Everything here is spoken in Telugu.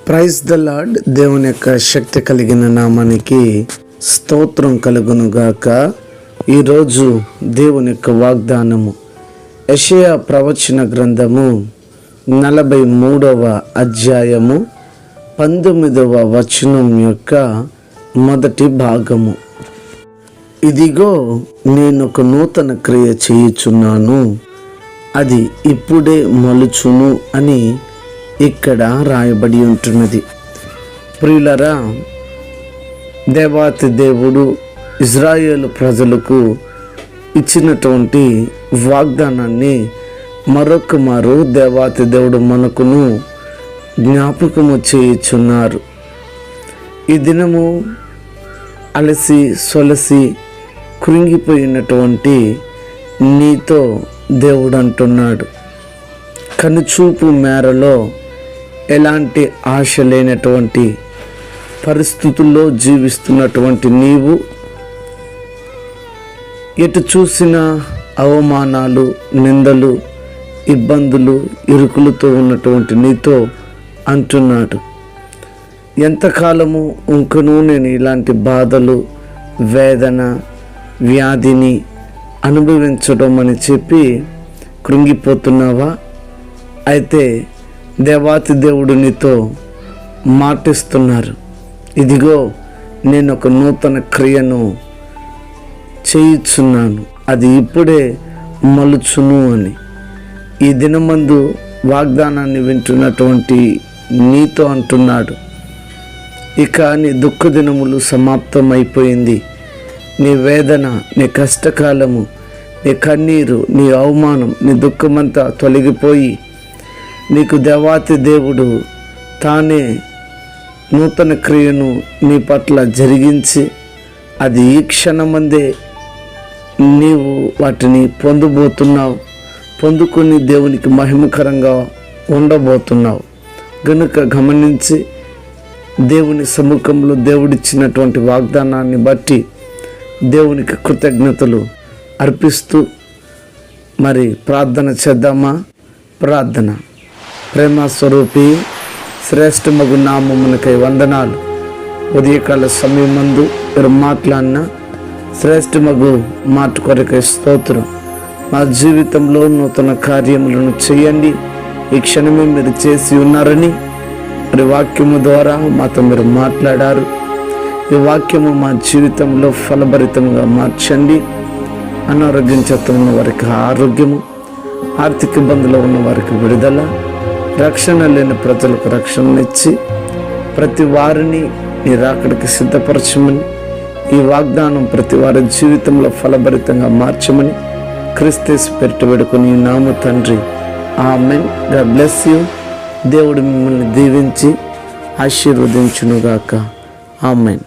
Praise the lord. దేవుని యొక్క శక్తి కలిగిన నామానికి స్తోత్రం కలుగును గాక. ఈరోజు దేవుని యొక్క వాగ్దానము యెషయా ప్రవచన గ్రంథము 43వ అధ్యాయము 19వ వచనం యొక్క మొదటి భాగము. ఇదిగో నేను ఒక నూతన క్రియ చేయుచున్నాను, అది ఇప్పుడే మొలుచును అని ఇక్కడ రాయబడి ఉంటున్నది. ప్రియులరా, దేవాతి దేవుడు ఇజ్రాయేలు ప్రజలకు ఇచ్చినటువంటి వాగ్దానాన్ని మరొక మారు దేవాతి దేవుడు మనకును జ్ఞాపకము చేయుచున్నారు. ఈ దినము అలసి సొలసి కృంగిపోయినటువంటి నీతో దేవుడు అంటున్నాడు, కనుచూపు మేరలో ఎలాంటి ఆశ లేనటువంటి పరిస్థితుల్లో జీవిస్తున్నటువంటి నీవు, ఎటు చూసిన అవమానాలు, నిందలు, ఇబ్బందులు, ఇరుకులతో ఉన్నటువంటి నీతో అంటున్నాడు, ఎంతకాలము ఇంకనూ నేను ఇలాంటి బాధలు, వేదన, వ్యాధిని అనుభవించడం అని చెప్పి కృంగిపోతున్నావా? అయితే దేవాతి దేవుడు నీతో మాటిస్తున్నారు, ఇదిగో నేను ఒక నూతన క్రియను చేయుచున్నాను, అది ఇప్పుడే మలుచును అని. ఈ దినమందు వాగ్దానాన్ని వింటున్నటువంటి నీతో అంటున్నాడు, ఇక నీ దుఃఖ దినములు సమాప్తమైపోయింది. నీ వేదన, నీ కష్టకాలము, నీ కన్నీరు, నీ అవమానం, నీ దుఃఖమంతా తొలగిపోయి నీకు దేవాతి దేవుడు తానే నూతన క్రియను నీ పట్ల జరిగించి, అది ఈ క్షణమందే నీవు వాటిని పొందబోతున్నావు, పొందుకొని దేవునికి మహిమకరంగా ఉండబోతున్నావు. గనుక గమనించి దేవుని సముఖంలో దేవుడిచ్చినటువంటి వాగ్దానాన్ని బట్టి దేవునికి కృతజ్ఞతలు అర్పిస్తూ మరి ప్రార్థన చేద్దామా? ప్రార్థన. ప్రేమ స్వరూపి శ్రేష్టమగు నామమునకై వందనాలు. ఉదయకాల సమయమందు మీరు మాట్లాడిన శ్రేష్టమగు మాట కొరకై స్తోత్రం. మా జీవితంలో నూతన కార్యములను చేయండి, ఈ క్షణమే మీరు చేసి ఉన్నారని మరి వాక్యము ద్వారా మాతో మీరు మాట్లాడారు. ఈ వాక్యము మా జీవితంలో ఫలభరితంగా మార్చండి. అనారోగ్యం చేత ఉన్న వారికి ఆరోగ్యము, ఆర్థిక ఇబ్బందులో ఉన్న వారికి విడుదల, రక్షణ లేని ప్రజలకు రక్షణనిచ్చి ప్రతి వారిని నీ రాకడికి సిద్ధపరచమని, ఈ వాగ్దానం ప్రతి వారి జీవితంలో ఫలభరితంగా మార్చమని క్రీస్తు పేరిట వేడుకొని నామ తండ్రి, ఆమెన్. God bless you. దేవుడు మిమ్మల్ని దీవించి ఆశీర్వదించునుగాక. ఆమెన్.